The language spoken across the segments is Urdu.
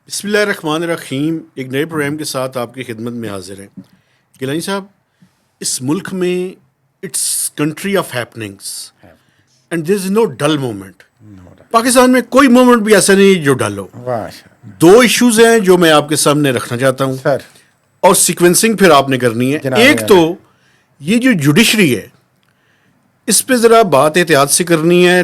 بسم اللہ الرحمن الرحیم. ایک نئے پروگرام کے ساتھ آپ کی خدمت میں حاضر ہیں. گیلانی صاحب, اس ملک میں it's country of happenings and there is no dull moment. Pakistan میں کوئی مومنٹ بھی ایسا نہیں جو ڈل ہو. دو ایشوز ہیں جو میں آپ کے سامنے رکھنا چاہتا ہوں سر, اور سیکوینسنگ پھر آپ نے کرنی ہے. ایک تو یہ جو جوڈیشری ہے اس پہ ذرا بات احتیاط سے کرنی ہے.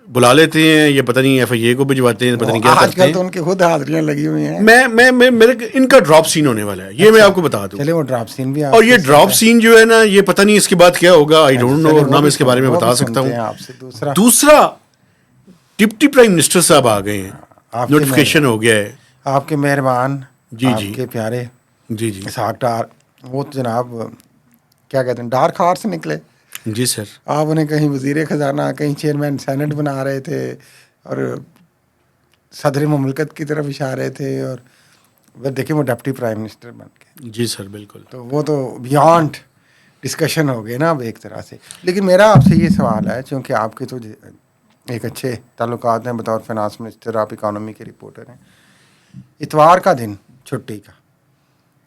بلا لیتے ہیں, یہ پتہ نہیں ایف آئی اے کو بھجواتے ہیں, پتہ نہیں کیا کرتے ہیں. تو ان کی خود حاضریاں لگی ہوئی ہیں. میں میرے ان کا ڈراپ سین ہونے والا ہے, یہ میں آپ کو بتا دوں. چلے وہ ڈراپ سین بھی, اور یہ ڈراپ سین جو ہے نا, یہ پتہ نہیں اس کے بعد کیا ہوگا, آئی ڈونٹ نو, اور نہ میں اس کے بارے میں بتا سکتا ہوں. دوسرا, ڈپٹی پرائم منسٹر صاحب آ گئے ہیں, نوٹیفیکیشن ہو گیا ہے. آپ کے مہربان, جی آپ کے پیارے جی جی اسحاق ڈار, وہ جناب کیا کہتے ہیں, ڈارک ہارٹ سے نکلے. جی سر. آپ انہیں کہیں وزیر خزانہ, کہیں چیئرمین سینٹ بنا رہے تھے, اور صدر مملکت کی طرف اشارے رہے تھے, اور دیکھیں وہ ڈپٹی پرائم منسٹر بن کے. جی سر بالکل. تو وہ تو بیانڈ ڈسکشن ہو گئے نا اب ایک طرح سے. لیکن میرا آپ سے یہ سوال ہے, چونکہ آپ کے تو ایک اچھے تعلقات ہیں بطور فنانس منسٹر, آپ اکانومی کے رپورٹر ہیں. اتوار کا دن چھٹی کا,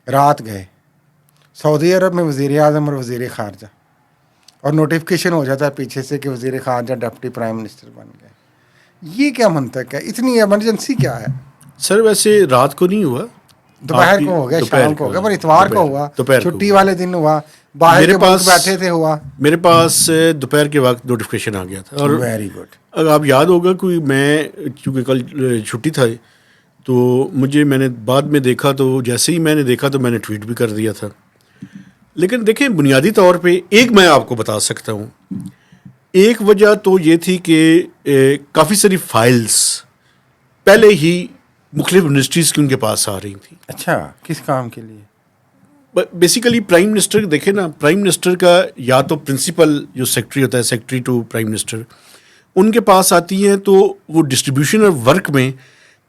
رات گئے سعودی عرب میں وزیر اعظم اور وزیر خارجہ, اور نوٹیفیکیشن ہو جاتا ہے پیچھے سے کہ وزیر خارجہ ڈپٹی پرائم منسٹر بن گئے. یہ کیا منطق ہے؟ اتنی ایمرجنسی کیا ہے؟ سر ویسے رات کو نہیں ہوا, دوپہر کو ہو گیا, شام کو ہو گیا, پر اتوار کو ہوا, چھٹی والے دن ہوا, باہر کے ملک بیٹھے تھے, ہوا. میرے پاس دوپہر کے وقت نوٹیفیکیشن آ گیا تھا. اور ویری گڈ. اگر آپ یاد ہوگا کوئی, میں چونکہ کل چھٹی تھا تو میں نے بعد میں دیکھا, تو جیسے ہی میں نے دیکھا تو میں نے ٹویٹ بھی کر دیا تھا. لیکن دیکھیں, بنیادی طور پہ ایک میں آپ کو بتا سکتا ہوں, ایک وجہ تو یہ تھی کہ کافی ساری فائلز پہلے ہی مختلف یونیورسٹیز کی ان کے پاس آ رہی تھیں. اچھا, کس کام کے لیے؟ بیسیکلی پرائم منسٹر دیکھیں نا, پرائم منسٹر کا یا تو پرنسپل جو سیکرٹری ہوتا ہے, سیکرٹری ٹو پرائم منسٹر, ان کے پاس آتی ہیں, تو وہ ڈسٹریبیوشن اور ورک میں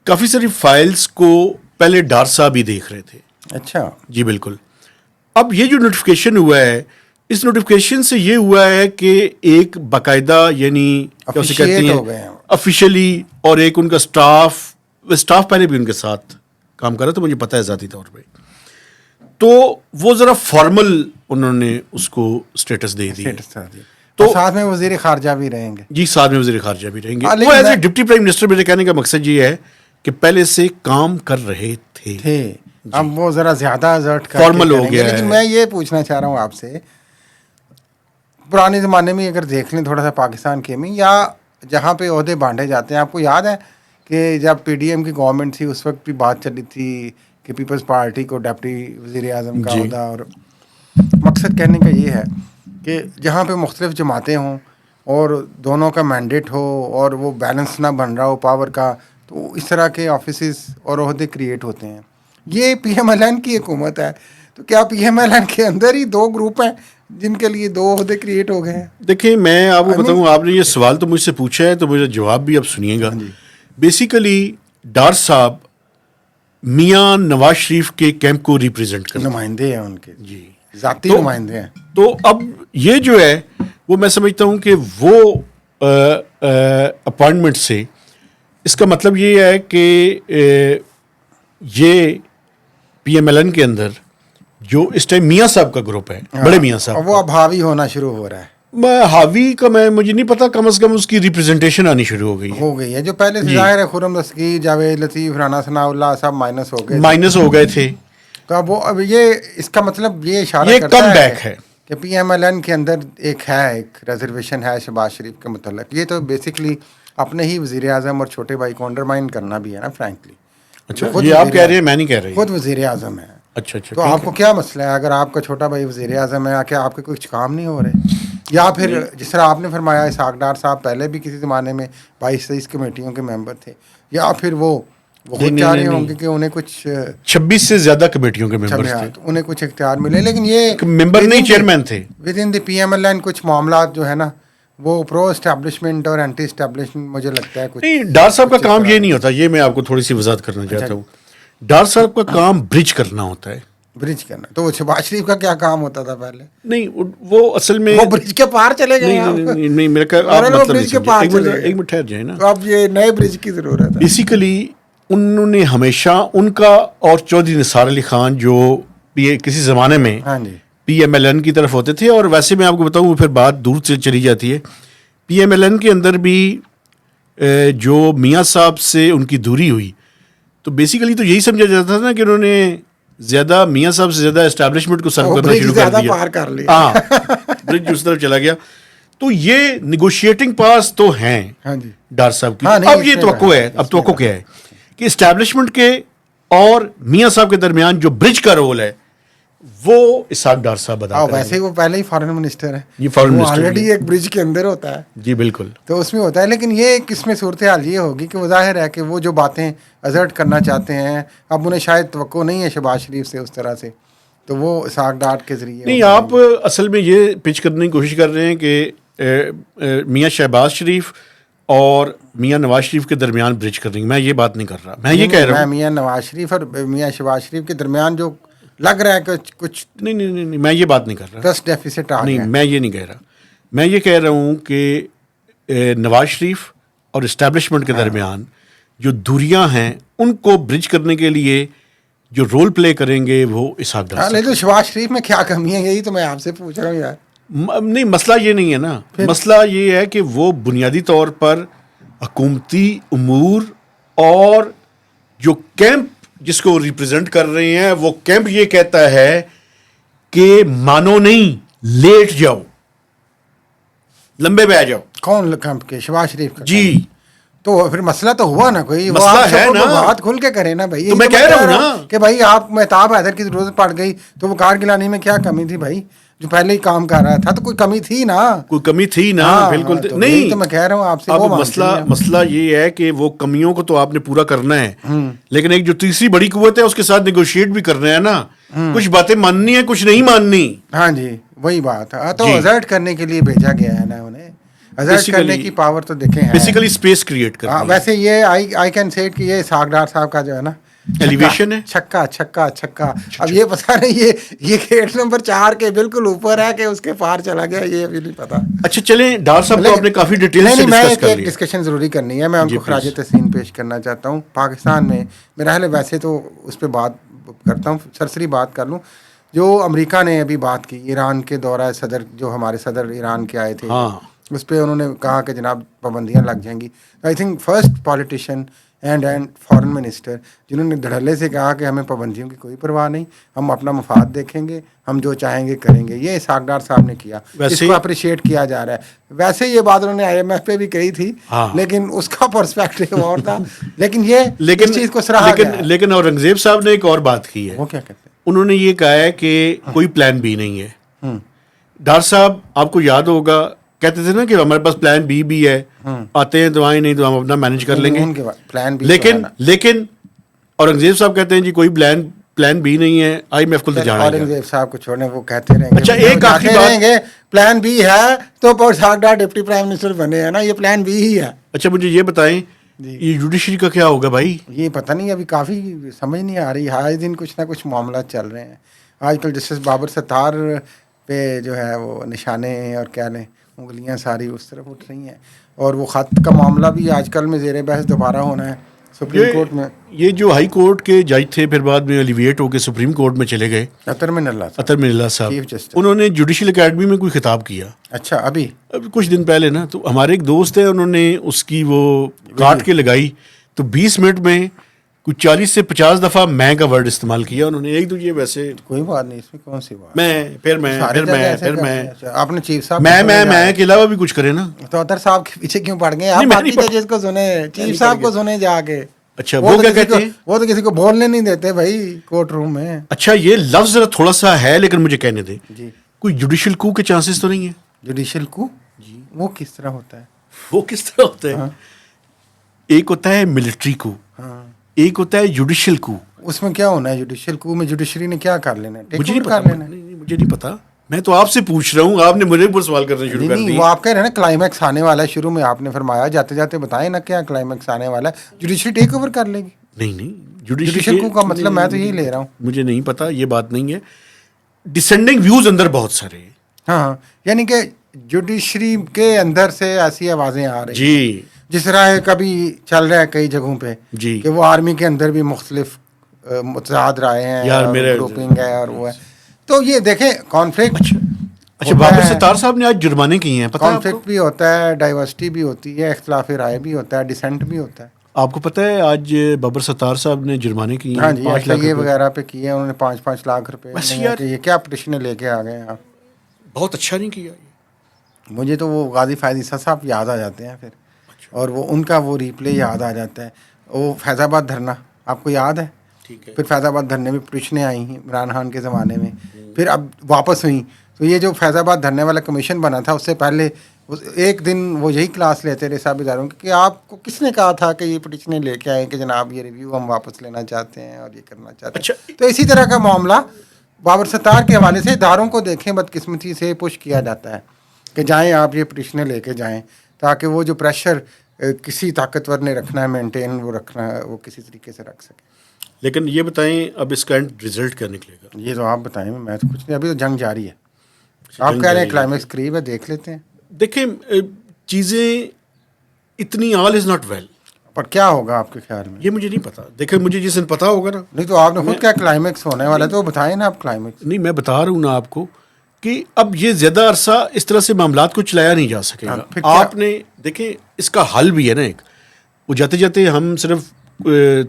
کافی ساری فائلز کو پہلے ڈار صاحب ہی دیکھ رہے تھے. اچھا جی بالکل. اب یہ جو نوٹیفیکیشن ہوا ہے, اس نوٹیفیکیشن سے یہ ہوا ہے کہ ایک باقاعدہ, یعنی کیسے کہتے ہیں, آفیشیلی, اور ایک ان کا اسٹاف پہلے بھی ان کے ساتھ کام کر رہا تھا, مجھے پتہ ہے ذاتی طور پہ. تو وہ ذرا فارمل انہوں نے اس کو اسٹیٹس دے دیا. تو ساتھ میں وزیر خارجہ بھی رہیں گے. جی, ساتھ میں وزیر خارجہ بھی رہیں گے. وہ as a deputy prime minister میرے کہنے کا مقصد یہ ہے کہ پہلے سے کام کر رہے تھے. اب وہ ذرا زیادہ ازرٹ فارمل ہو گیا. لیکن میں یہ پوچھنا چاہ رہا ہوں آپ سے, پرانے زمانے میں اگر دیکھ لیں تھوڑا سا پاکستان کے میں, یا جہاں پہ عہدے بانٹے جاتے ہیں, آپ کو یاد ہے کہ جب پی ڈی ایم کی گورنمنٹ تھی اس وقت بھی بات چلی تھی کہ پیپلز پارٹی کو ڈپٹی وزیر اعظم کا عہدہ, اور مقصد کہنے کا یہ ہے کہ جہاں پہ مختلف جماعتیں ہوں اور دونوں کا مینڈیٹ ہو اور وہ بیلنس نہ بن رہا ہو پاور کا, تو اس طرح کے آفیسز اور عہدے کریٹ ہوتے ہیں. یہ پی ایم ایل این کی حکومت ہے, تو کیا پی ایم ایل این کے اندر ہی دو گروپ ہیں جن کے لیے دو عہدے کریٹ ہو گئے ہیں؟ دیکھیں, میں آپ کو بتاؤں, آپ نے یہ سوال تو مجھ سے پوچھا ہے, تو مجھے جواب بھی اب سنیے گا. بیسیکلی ڈار صاحب میاں نواز شریف کے کیمپ کو ریپرزینٹ کرتے ہیں, نمائندے ہیں ان کے. جی, ذاتی نمائندے ہیں. تو اب یہ جو ہے وہ میں سمجھتا ہوں کہ وہ اپوائنٹمنٹ سے اس کا مطلب یہ ہے کہ یہ پی ایم ایل این کے اندر جو اس ٹائم میاں صاحب کا گروپ ہے, بڑے میاں صاحب, وہ اب حاوی ہونا شروع ہو رہا ہے. حاوی کا مجھے نہیں پتا, کم از کم اس کی ریپرزنٹیشن آنی شروع ہو گئی ہے. جو پہلے سے ظاہر ہے خرم دستگیر, جاوید لطیف, رانا ثناء اللہ سب مائنس ہو گئے تھے. تو اب یہ اس کا مطلب یہ اشارہ کرتا کم بیک ہے کہ پی ایم ایل این کے اندر ایک ریزرویشن ہے شہباز شریف کے متعلق. یہ تو بیسکلی اپنے ہی وزیر اعظم اور چھوٹے بھائی کو انڈرمائن کرنا بھی ہے نا, فرینکلی. اچھا, یہ آپ کہہ رہے ہیں, میں نہیں کہہ رہی. خود وزیر اعظم ہے. اچھا, تو آپ کو کیا مسئلہ ہے اگر آپ کا چھوٹا بھائی وزیر اعظم ہے, کیا آپ کے کچھ کام نہیں ہو رہے؟ یا پھر جس طرح آپ نے فرمایا اسحاق ڈار صاحب پہلے بھی کسی زمانے میں 22-23 کمیٹیوں کے ممبر تھے, یا پھر وہ خود چاہ رہے ہوں گے کہ انہیں کچھ 26 سے زیادہ کمیٹیوں کے ممبر تھے, انہیں کچھ اختیار ملے. لیکن یہ ممبر نہیں, چیئرمین تھے. With in the P M L N کچھ معاملات جو ہے نا وہ پرو اسٹیبلشمنٹ اور اینٹی اسٹیبلشمنٹ مجھے لگتا ہے کچھ. نہیں, ڈار صاحب کا کام یہ نہیں ہوتا, یہ میں آپ کو تھوڑی سی وضاحت کرنا چاہتا ہوں. ڈار صاحب کا کام برج کرنا ہوتا ہے. برج کرنا, تو وہ شہباز شریف کا کیا کام ہوتا تھا پہلے؟ نہیں, وہ اصل میں وہ برج کے پار چلے گئے. نہیں, میرا ایک منٹ ٹھہر جائیں نا. تو اب یہ نئے برج کی ضرورت ہے. بیسیکلی انہوں نے ہمیشہ ان کا اور چودھری نثار علی خان جو کسی زمانے میں ہاں جی پی ایم ایل این کی طرف ہوتے تھے، اور ویسے میں آپ کو بتاؤں پھر بات دور سے چلی جاتی ہے، پی ایم ایل این کے اندر بھی جو میاں صاحب سے ان کی دوری ہوئی تو بیسیکلی تو یہی سمجھا جاتا تھا نا کہ انہوں نے زیادہ میاں صاحب سے زیادہ اسٹیبلشمنٹ کو سرو کرنا شروع کر زیادہ دیا، پار کر لیا. ہاں برج اس طرف چلا گیا. تو یہ نیگوشیٹنگ پاس تو ہیں ہاں جی ڈار صاحب کی. ہاں نہیں، اب یہ توقع ہے، اب توقع کیا ہے کہ اسٹیبلشمنٹ کے اور میاں صاحب کے درمیان جو برج کا رول ہے وہ اسحاق ڈار صاحب ادا کریں گے. ویسے ہی وہ پہلے ہی فارن منسٹر ہے، یہ فارن وہ منسٹر آلریڈی ایک برج کے اندر ہوتا ہے. جی بالکل. تو اس میں ہوتا ہے، لیکن یہ کس میں صورتحال یہ ہوگی کہ وہ ظاہر ہے کہ وہ جو باتیں ازرٹ کرنا چاہتے ہیں اب انہیں شاید توقع نہیں ہے شہباز شریف سے اس طرح سے، تو وہ اسحاق ڈار کے ذریعے نہیں، آپ اصل میں یہ پچ کرنے کی کوشش کر رہے ہیں کہ میاں شہباز شریف اور میاں نواز شریف کے درمیان برج کر رہی ہیں. میں یہ بات نہیں کر رہا، میں یہ کہہ رہا ہوں میاں نواز شریف اور میاں شہباز شریف کے درمیان جو لگ رہا ہے کہ کچھ نہیں میں یہ بات نہیں کر رہا. ٹرسٹ ڈیفیسٹ آ نہیں گیا. میں یہ نہیں کہہ رہا. میں یہ کہہ رہا ہوں کہ نواز شریف اور اسٹیبلشمنٹ کے درمیان جو دوریاں ہیں ان کو برج کرنے کے لیے جو رول پلے کریں گے وہ اسحاق ڈار. نہیں تو شہباز شریف میں کیا کمی ہے، یہی تو میں آپ سے پوچھ رہا ہوں یار. نہیں، مسئلہ یہ نہیں ہے نا. مسئلہ یہ ہے کہ وہ بنیادی طور پر حکومتی امور اور جو کیمپ جس کو ریپرزینٹ کر رہے ہیں وہ کیمپ یہ کہتا ہے کہ مانو نہیں، لیٹ جاؤ، لمبے پہ آ جاؤ. کون کیمپ کے؟ شہباز شریف کا؟ جی تو پھر مسئلہ تو ہوا نا کوئی. وہ مسئلہ آپ ہے سب کو نا. بات کھل کے کرے نا بھائی. تو میں کہہ رہا ہوں نا کہ بھائی آپ مہتاب حیدر کی ضرورت پڑ گئی تو وہ کارگلانی میں کیا کمی تھی بھائی، جو پہلے ہی کام کر رہا تھا تو کوئی کمی تھی نا. کوئی کمی تھی نا. بالکل تو نہیں. تو میں کہہ رہا ہوں آپ سے اب وہ مسئلہ یہ ہے کہ وہ کمیوں کو تو آپ نے پورا کرنا ہے، لیکن ایک جو تیسری بڑی قوت ہے اس کے ساتھ نیگوشیٹ بھی کرنا ہے نا. کچھ باتیں ماننی ہیں، کچھ نہیں ماننی. ہاں جی وہی بات ہے. تو ازرٹ کرنے کے لیے بھیجا گیا ہے نا انہیں. ازرٹ کرنے کی پاور تو دیکھیں ہے. بیسیکلی اسپیس کریٹ کرنا. ویسے یہ آئی کین سے کہ یہ اسحاق ڈار صاحب کا جو ہے نا ایلیویشن ہے، چھکا چھکا چھکا. اب یہ پتا نہیں یہ گیٹ نمبر 4 کے بالکل اوپر ہے کہ اس کے پار چلا گیا، یہ ابھی نہیں پتا. اچھا چلیں، ڈار صاحب کو آپ نے کافی ڈیٹیل سے میں ڈسکس کر ایک لیا. ڈسکشن ضروری کرنی ہے. میں ان کو خراج تحسین پیش کرنا چاہتا ہوں. پاکستان میں میرا حال ویسے تو اس پہ بات کرتا ہوں، سرسری بات کر لوں. جو امریکہ نے ابھی بات کی ایران کے دورہ صدر، جو ہمارے صدر ایران کے آئے تھے، اس پہ انہوں نے کہا کہ جناب پابندیاں لگ جائیں گی. I think first politician and foreign minister جنہوں نے دھڑلے سے کہا کہ ہمیں پابندیوں کی کوئی پرواہ نہیں، ہم اپنا مفاد دیکھیں گے، ہم جو چاہیں گے کریں گے. یہ اسحاق ڈار صاحب نے کیا، اس کو اپریشیٹ کیا جا رہا ہے. ویسے یہ بات انہوں نے آئی ایم ایف پہ بھی کہی تھی، لیکن اس کا پرسپیکٹو اور تھا. لیکن یہ اس چیز کو سراہا گیا. لیکن اورنگزیب صاحب نے ایک اور بات کی ہے. وہ کیا کہتے ہیں؟ انہوں نے یہ کہا ہے کہ کوئی پلان بی نہیں ہے. ڈار صاحب آپ کو یاد ہوگا کہتے تھے نا کہ ہمارے پاس پلان بی بھی ہے، آتے ہیں دعائیں نہیں تو ہم اپنا مینج کر لیں گے. لیکن اورنگزیب صاحب کہتے ہیں جی کوئی پلان بی نہیں ہے، آئی ایم ایف کو تو جانا ہے. اورنگزیب صاحب کو چھوڑنے وہ کہتے رہیں گے. اچھا ایک آخری بات، پلان بی ہے تو Ishaq Dar deputy prime minister بنے ہیں نا، یہ پلان بی ہی ہے. اچھا مجھے یہ بتائیں یہ جوڈیشری کا کیا ہوگا بھائی؟ یہ پتہ نہیں، ابھی کافی سمجھ نہیں آ رہی. آج دن کچھ نہ کچھ معاملات چل رہے ہیں. آج کل جسٹس بابر ستار پہ جو ہے وہ نشانے اور کیا لیں انگلیاں ساری اس طرف اٹھ رہی ہیں. اور وہ خط کا معاملہ بھی آج کل میں زیر بحث دوبارہ ہونا ہے سپریم کورٹ میں. یہ جو ہائی کورٹ کے جج تھے پھر بعد میں ایلیویٹ ہو کے سپریم کورٹ میں چلے گئے، اطہر من اللہ صاحب، انہوں نے جوڈیشل اکیڈمی میں کوئی خطاب کیا. اچھا ابھی کچھ دن پہلے نا، تو ہمارے ایک دوست ہیں انہوں نے اس کی وہ کاٹ کے لگائی تو 20 منٹ میں کچھ 40 سے 50 دفعہ میں کا ورڈ استعمال کیا انہوں نے. ایک دوسرے ویسے کوئی بات نہیں، اس میں کون سی بات. میں آپ نے چیف صاحب میں کے علاوہ بھی کچھ کرے نا. تو اطہر صاحب کے پیچھے کیوں پڑ گئے آپ؟ باقی ججز کو سنے، چیف صاحب کو سنے جا کے. اچھا وہ کیا کہتے ہیں؟ وہ تو کسی کو بولنے نہیں دیتے بھائی کورٹ روم میں. اچھا یہ لفظ ذرا تھوڑا سا ہے لیکن مجھے کہنے دیں، کوئی جوڈیشل کو کے چانسز تو نہیں ہیں؟ جوڈیشل کو جی وہ کس طرح ہوتا ہے؟ وہ کس طرح ہوتا ہے؟ ایک ہوتا ہے ملٹری کو، ایک ہوتا ہے جوڈیشل کو. اس میں کیا ہونا ہے جوڈیشل کو میں؟ جوڈیشری نے کیا کر لینا ہے؟ مجھے نہیں پتا، میں تو آپ سے پوچھ رہا ہوں، آپ نے مجھے پر سوال کرنا شروع کر دیا. وہ آپ کہہ رہے ہیں نا کلائمیکس آنے والا ہے، شروع میں آپ نے فرمایا، جاتے جاتے بتائیں نا کیا کلائمیکس آنے والا ہے. جوڈیشری ٹیک اوور کر لے گی؟ نہیں جوڈیشل کو کا مطلب میں تو یہی لے رہا ہوں. مجھے نہیں پتا، یہ بات نہیں ہے. ڈسینڈنگ ویوز اندر بہت سارے ہیں. ہاں یعنی کہ جوڈیشری کے اندر سے ایسی آوازیں آ رہی ہیں جی جس طرح کبھی چل رہا ہے کئی جگہوں پہ جی کہ وہ آرمی کے اندر بھی مختلف متضاد رائے ہیں یار اور میرے گروپنگ ہے اور وہ ہے. تو یہ دیکھیں کانفلکٹ اچھا بابر ستار صاحب نے آج جرمانے کیے ہیں، پتہ ہے آپ کو؟ کانفلکٹ بھی ہوتا ہے، ڈائیورسٹی بھی ہوتی ہے، اختلاف رائے بھی ہوتا ہے، ڈسینٹ بھی ہوتا ہے. آپ کو پتہ ہے آج بابر ستار صاحب نے جرمانے کیے ہاں ہیں جی، 5 ایسا لاکھ یہ روپے. وغیرہ پہ کیے انہوں نے 5-5 لاکھ روپے. بس انہوں نے یار کہ یہ کیا پٹیشنیں لے کے آ گئے ہیں آپ. بہت اچھا نہیں کیا یہ. مجھے تو وہ غازی فائز عیسیٰ صاحب یاد آ جاتے ہیں پھر، اور وہ ان کا وہ ریپلے یاد آ جاتا ہے. وہ فیض آباد دھرنا آپ کو یاد ہے؟ ٹھیک ہے. پھر فیض آباد دھرنے میں پٹیشنیں آئی ہیں عمران خان کے زمانے میں، پھر اب واپس ہوئیں. تو یہ جو فیض آباد دھرنے والا کمیشن بنا تھا اس سے پہلے ایک دن وہ یہی کلاس لیتے رہے صاحب اداروں کی کہ آپ کو کس نے کہا تھا کہ یہ پٹیشنیں لے کے آئیں کہ جناب یہ ریویو ہم واپس لینا چاہتے ہیں اور یہ کرنا چاہتے ہیں. اچھا تو اسی طرح کا معاملہ بابر ستار کے حوالے سے اداروں کو دیکھیں بدقسمتی سے پش کیا جاتا ہے کہ جائیں آپ یہ پٹیشنیں لے کے جائیں تاکہ وہ جو پریشر کسی طاقتور نے رکھنا ہے مینٹین وہ رکھنا ہے وہ کسی طریقے سے رکھ سکے. لیکن یہ بتائیں اب اس کا اینڈ رزلٹ کیا نکلے گا؟ یہ تو آپ بتائیں، میں تو کچھ نہیں، ابھی تو جنگ جاری ہے. آپ جنگ کہہ رہے جاری ہیں ہے. کلائمیکس قریب ہے، دیکھ لیتے ہیں. دیکھیں چیزیں اتنی آل از ناٹ ویل. پر کیا ہوگا آپ کے خیال میں؟ یہ مجھے نہیں پتا. دیکھیں مجھے جس دن پتا ہوگا نا. نہیں تو آپ نے خود کیا کلائمیکس ہونے والا ہے تو بتائیں نا آپ کلائمیکس. نہیں میں بتا رہا ہوں نا آپ کو کہ اب یہ زیادہ عرصہ اس طرح سے معاملات کو چلایا نہیں جا سکے گا. پھر کیا؟ آپ نے دیکھیں اس کا حل بھی ہے نا ایک. وہ جاتے جاتے ہم صرف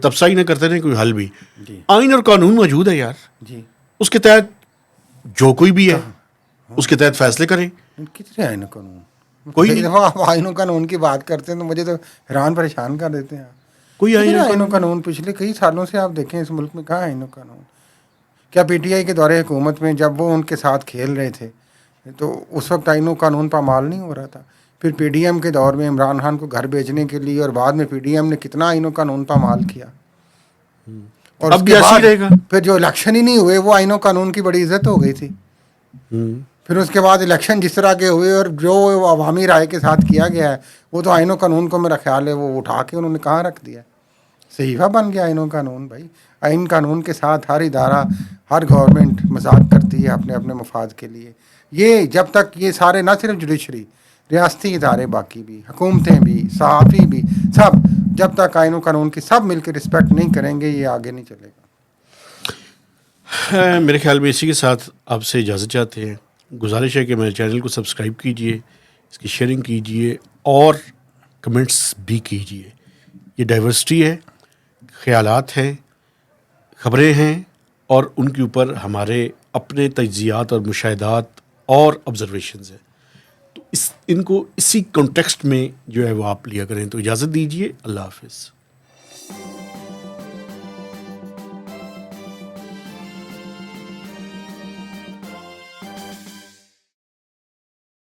تبصرہ ہی نہ کرتے رہے، کوئی حل بھی. جی آئین اور قانون موجود ہے یار، جی، اس کے تحت جو کوئی بھی ہے اس کے تحت فیصلے کریں. کتنے آئین و قانون؟ کوئی کئی نہیں. دفعہ آپ آئین و قانون کی بات کرتے ہیں تو مجھے تو حیران پریشان کر دیتے ہیں. کوئی کتنے آئین آئین و قانون پچھلے کئی سالوں سے آپ دیکھیں اس ملک میں کہاں آئین و قانون. کیا پی ٹی آئی کے دور حکومت میں جب وہ ان کے ساتھ کھیل رہے تھے تو اس وقت آئین و قانون پامال نہیں ہو رہا تھا؟ پھر پی ڈی ایم کے دور میں عمران خان کو گھر بھیجنے کے لیے اور بعد میں پی ڈی ایم نے کتنا آئین و قانون پامال کیا. اور اس اب کے بھی ایسے ہی بعد رہے گا. پھر جو الیکشن ہی نہیں ہوئے وہ آئین و قانون کی بڑی عزت ہو گئی تھی. پھر اس کے بعد الیکشن جس طرح کے ہوئے اور جو عوامی رائے کے ساتھ کیا گیا ہے وہ تو آئین و قانون کو میرا خیال ہے وہ اٹھا کے انہوں نے کہاں رکھ دیا. صحیفہ بن گیا آئین و قانون. بھائی آئین قانون کے ساتھ ہر ادارہ ہر گورنمنٹ مذاق کرتی ہے اپنے اپنے مفاد کے لیے. یہ جب تک یہ سارے نہ صرف جوڈیشری، ریاستی ادارے باقی بھی، حکومتیں بھی، صحافی بھی، سب جب تک آئین و قانون کی سب مل کے رسپیکٹ نہیں کریں گے یہ آگے نہیں چلے گا. میرے خیال میں اسی کے ساتھ آپ سے اجازت چاہتے ہیں. گزارش ہے کہ میرے چینل کو سبسکرائب کیجئے، اس کی شیئرنگ کیجئے اور کمنٹس بھی کیجئے. یہ ڈائیورسٹی ہے، خیالات ہیں، خبریں ہیں اور ان کے اوپر ہمارے اپنے تجزیات اور مشاہدات اور آبزرویشنز ہیں. تو ان کو اسی کانٹیکسٹ میں جو ہے وہ آپ لیا کریں. تو اجازت دیجئے. اللہ حافظ.